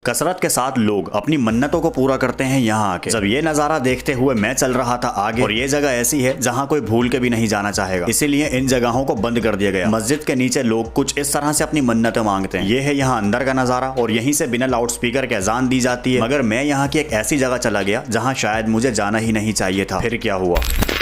कसरत के साथ लोग अपनी मन्नतों को पूरा करते हैं यहाँ आके। जब ये नजारा देखते हुए मैं चल रहा था आगे, और ये जगह ऐसी है जहाँ कोई भूल के भी नहीं जाना चाहेगा, इसीलिए इन जगहों को बंद कर दिया गया। मस्जिद के नीचे लोग कुछ इस तरह से अपनी मन्नतें मांगते हैं। ये है यहाँ अंदर का नजारा, और यहीं से बिना लाउड स्पीकर के अजान दी जाती है। मगर मैं यहाँ की एक ऐसी जगह चला गया जहाँ शायद मुझे जाना ही नहीं चाहिए था। फिर क्या हुआ?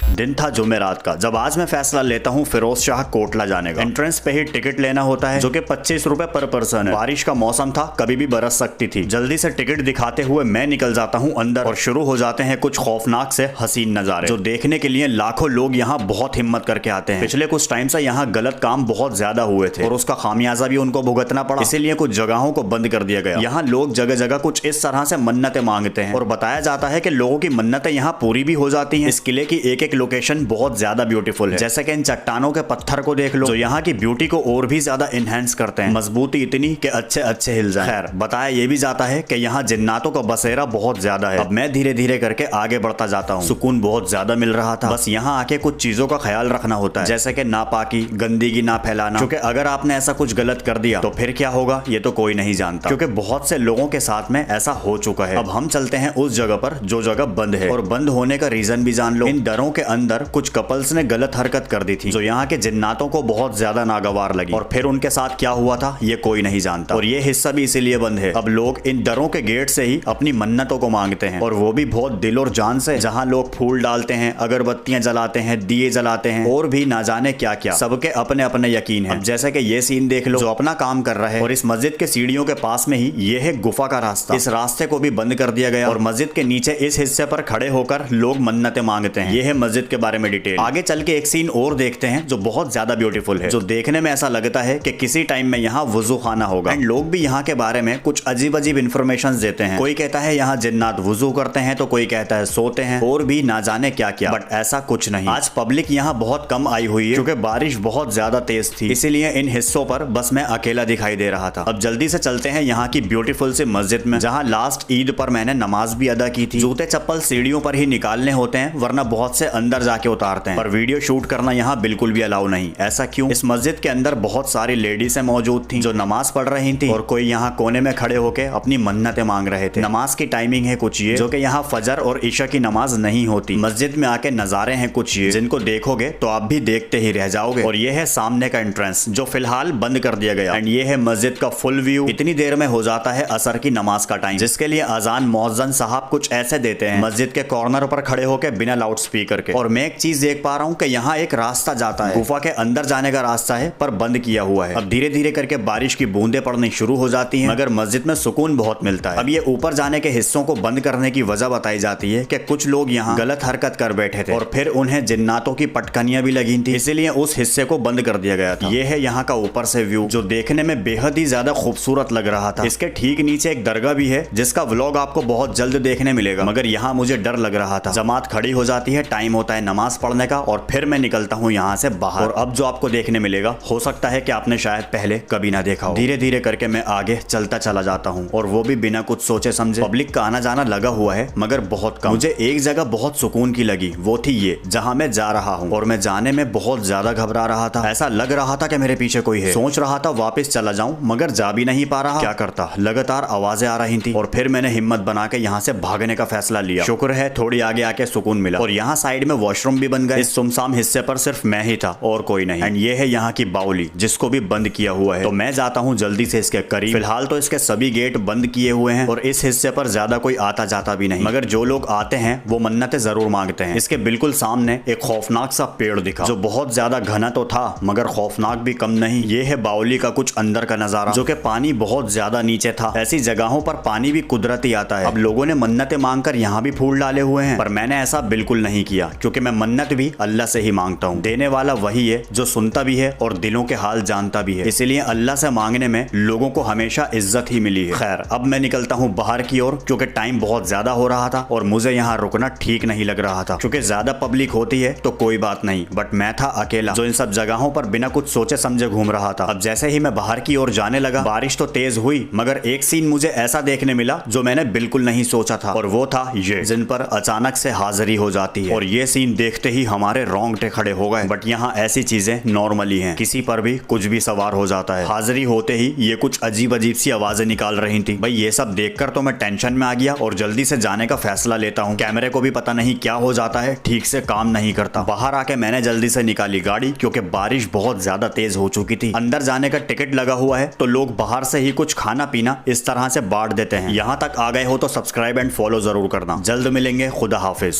दिन था जुमेरात का, जब आज मैं फैसला लेता हूँ फिरोज शाह कोटला जाने का। एंट्रेंस पे ही टिकट लेना होता है, जो कि 25 रुपए पर पर्सन है। बारिश का मौसम था, कभी भी बरस सकती थी। जल्दी से टिकट दिखाते हुए मैं निकल जाता हूँ अंदर, और शुरू हो जाते हैं कुछ खौफनाक से हसीन नजारे, जो देखने के लिए लाखों लोग यहाँ बहुत हिम्मत करके आते हैं। पिछले कुछ टाइम से यहाँ गलत काम बहुत ज्यादा हुए थे, और उसका खामियाजा भी उनको भुगतना पड़ा, इसीलिए कुछ जगहों को बंद कर दिया गया। यहाँ लोग जगह जगह कुछ इस तरह से मन्नतें मांगते हैं, और बताया जाता है कि लोगों की मन्नतें यहाँ पूरी भी हो जाती हैं। इस किले की एक एक लोकेशन बहुत ज्यादा ब्यूटीफुल है, जैसे कि इन चट्टानों के पत्थर को देख लो, जो यहाँ की ब्यूटी को और भी ज्यादा इनहेंस करते हैं। मजबूती इतनी कि अच्छे अच्छे हिल जाएं। खैर, बताया ये भी जाता है कि यहाँ जिन्नातों का बसेरा बहुत ज्यादा है। अब मैं धीरे धीरे करके आगे बढ़ता जाता हूँ। सुकून बहुत ज्यादा मिल रहा था। बस यहाँ आके कुछ चीजों का ख्याल रखना होता है, जैसे कि नापाकी, गंदगी ना फैलाना, क्योंकि अगर आपने ऐसा कुछ गलत कर दिया तो फिर क्या होगा ये तो कोई नहीं जानता, क्योंकि बहुत से लोगों के साथ में ऐसा हो चुका है। अब हम चलते हैं उस जगह पर जो जगह बंद है, और बंद होने का रीजन भी जान लो। इन दरों के अंदर कुछ कपल्स ने गलत हरकत कर दी थी, जो यहाँ के जिन्नातों को बहुत ज्यादा नागवार लगी, और फिर उनके साथ क्या हुआ था ये कोई नहीं जानता, और ये हिस्सा भी इसीलिए बंद है। अब लोग इन दरों के गेट से ही अपनी मन्नतों को मांगते हैं, और वो भी बहुत दिल और जान से, जहाँ लोग फूल डालते हैं, अगरबत्तियां जलाते हैं, दिए जलाते हैं, और भी ना जाने क्या क्या। सबके अपने अपने यकीन है। जैसे कि ये सीन देख लो, जो अपना काम कर रहा है, और इस मस्जिद के सीढ़ियों के पास में ही ये है गुफा का रास्ता। इस रास्ते को भी बंद कर दिया गया, और मस्जिद के नीचे इस हिस्से पर खड़े होकर लोग मन्नतें मांगते हैं। ये है मस्जिद के बारे में डिटेल। आगे चल के एक सीन और देखते हैं जो बहुत ज्यादा ब्यूटीफुल है, जो देखने में ऐसा लगता है कि किसी टाइम में यहाँ वुजू खाना होगा। एंड लोग भी यहाँ के बारे में कुछ अजीब अजीब इन्फॉर्मेशन देते हैं। कोई कहता है यहाँ जिन्नात वुजू करते हैं, तो कोई कहता है सोते हैं, और भी ना जाने क्या क्या। बट ऐसा कुछ नहीं। आज पब्लिक यहाँ बहुत कम आई हुई है, क्योंकि बारिश बहुत ज्यादा तेज थी, इसीलिए इन हिस्सों पर बस मैं अकेला दिखाई दे रहा था। अब जल्दी से चलते हैं यहाँ की ब्यूटीफुल सी मस्जिद में, जहाँ लास्ट ईद पर मैंने नमाज भी अदा की थी। जूते चप्पल सीढ़ियों पर ही निकालने होते हैं, वरना बहुत से अंदर जाके उतारते हैं। पर वीडियो शूट करना यहाँ बिल्कुल भी अलाउ नहीं। ऐसा क्यों? इस मस्जिद के अंदर बहुत सारी लेडीज मौजूद थी, जो नमाज पढ़ रही थी, और कोई यहाँ कोने में खड़े होके अपनी मन्नतें मांग रहे थे। नमाज की टाइमिंग है कुछ ये, जो कि यहाँ फजर और ईशा की नमाज नहीं होती। मस्जिद में आके नजारे हैं कुछ ये, जिनको देखोगे तो आप भी देखते ही रह जाओगे। और ये है सामने का एंट्रेंस, जो फिलहाल बंद कर दिया गया। एंड ये है मस्जिद का फुल व्यू। इतनी देर में हो जाता है असर की नमाज का टाइम, जिसके लिए अजान मुअज्जिन साहब कुछ ऐसे देते हैं, मस्जिद के कॉर्नर पर खड़े होके बिना लाउड स्पीकर के। और मैं एक चीज देख पा रहा हूँ कि यहाँ एक रास्ता जाता है, गुफा के अंदर जाने का रास्ता है, पर बंद किया हुआ है। अब धीरे धीरे करके बारिश की बूंदें पड़नी शुरू हो जाती हैं, मगर मस्जिद में सुकून बहुत मिलता है। अब ये ऊपर जाने के हिस्सों को बंद करने की वजह बताई जाती है कि कुछ लोग यहाँ गलत हरकत कर बैठे थे, और फिर उन्हें जिन्नातों की पटकनियां भी लगी थी, इसीलिए उस हिस्से को बंद कर दिया गया था। ये है यहाँ का ऊपर से व्यू, जो देखने में बेहद ही ज्यादा खूबसूरत लग रहा था। इसके ठीक नीचे एक दरगाह भी है, जिसका व्लॉग आपको बहुत जल्द देखने मिलेगा, मगर यहाँ मुझे डर लग रहा था। जमात खड़ी हो जाती है, टाइम होता है नमाज पढ़ने का, और फिर मैं निकलता हूँ यहाँ से बाहर। और अब जो आपको देखने मिलेगा हो सकता है कि आपने शायद पहले कभी ना देखा हो। धीरे धीरे करके मैं आगे चलता चला जाता हूँ, और वो भी बिना कुछ सोचे समझे। पब्लिक का आना जाना लगा हुआ है, मगर बहुत कम। मुझे एक जगह बहुत सुकून की लगी, वो थी ये जहाँ मैं जा रहा हूँ, और मैं जाने में बहुत ज्यादा घबरा रहा था। ऐसा लग रहा था कि मेरे पीछे कोई है। सोच रहा था वापस चला जाऊं, मगर जा भी नहीं पा रहा। क्या करता, लगातार आवाजें आ रही थी, और फिर मैंने हिम्मत बना के यहाँ से भागने का फैसला लिया। शुक्र है थोड़ी आगे आके सुकून मिला, और यहाँ साइड में वॉशरूम भी बन गए। इस सुमसाम हिस्से पर सिर्फ मैं ही था और कोई नहीं। एंड ये है यहाँ की बाउली, जिसको भी बंद किया हुआ है। तो मैं जाता हूँ जल्दी से इसके करीब। फिलहाल तो इसके सभी गेट बंद किए हुए हैं, और इस हिस्से पर ज्यादा कोई आता जाता भी नहीं, मगर जो लोग आते हैं वो मन्नतें जरूर मांगते हैं। इसके बिल्कुल सामने एक खौफनाक सा पेड़ दिखा, जो बहुत ज्यादा घना तो था, मगर खौफनाक भी कम नहीं। ये है बाउली का कुछ अंदर का नजारा, जो कि पानी बहुत ज्यादा नीचे था। ऐसी जगहों पर पानी भी कुदरती आता है। अब लोगों ने मन्नतें मांगकर यहाँ भी फूल डाले हुए हैं, पर मैंने ऐसा बिल्कुल नहीं किया, क्योंकि मैं मन्नत भी अल्लाह से ही मांगता हूँ। देने वाला वही है जो सुनता भी है और दिलों के हाल जानता भी है, इसीलिए अल्लाह से मांगने में लोगों को हमेशा इज्जत ही मिली है। खैर, अब मैं निकलता हूँ बाहर की ओर, क्योंकि टाइम बहुत ज्यादा हो रहा था, और मुझे यहाँ रुकना ठीक नहीं लग रहा था। क्योंकि ज्यादा पब्लिक होती है तो कोई बात नहीं, बट मैं था अकेला, जो इन सब जगहों पर बिना कुछ सोचे समझे घूम रहा था। अब जैसे ही मैं बाहर की ओर जाने लगा, बारिश तो तेज हुई, मगर एक सीन मुझे ऐसा देखने मिला जो मैंने बिल्कुल नहीं सोचा था, और वो था ये, जिन पर अचानक से हाजिरी हो जाती है। और ये सीन देखते ही हमारे रोंगटे खड़े हो गए। बट यहाँ ऐसी चीजें नॉर्मली हैं, किसी पर भी कुछ भी सवार हो जाता है। हाजिरी होते ही ये कुछ अजीब अजीब सी आवाजें निकाल रही थी। भाई ये सब देखकर तो मैं टेंशन में आ गया और जल्दी से जाने का फैसला लेता हूँ। कैमरे को भी पता नहीं क्या हो जाता है, ठीक से काम नहीं करता। बाहर आके मैंने जल्दी से निकाली गाड़ी, क्योंकि बारिश बहुत ज्यादा तेज हो चुकी थी। अंदर जाने का टिकट लगा हुआ है तो लोग बाहर से ही कुछ खाना पीना इस तरह से बांट देते हैं। यहाँ तक आ गए हो तो सब्सक्राइब एंड फॉलो जरूर करना। जल्द मिलेंगे, खुदा हाफिज।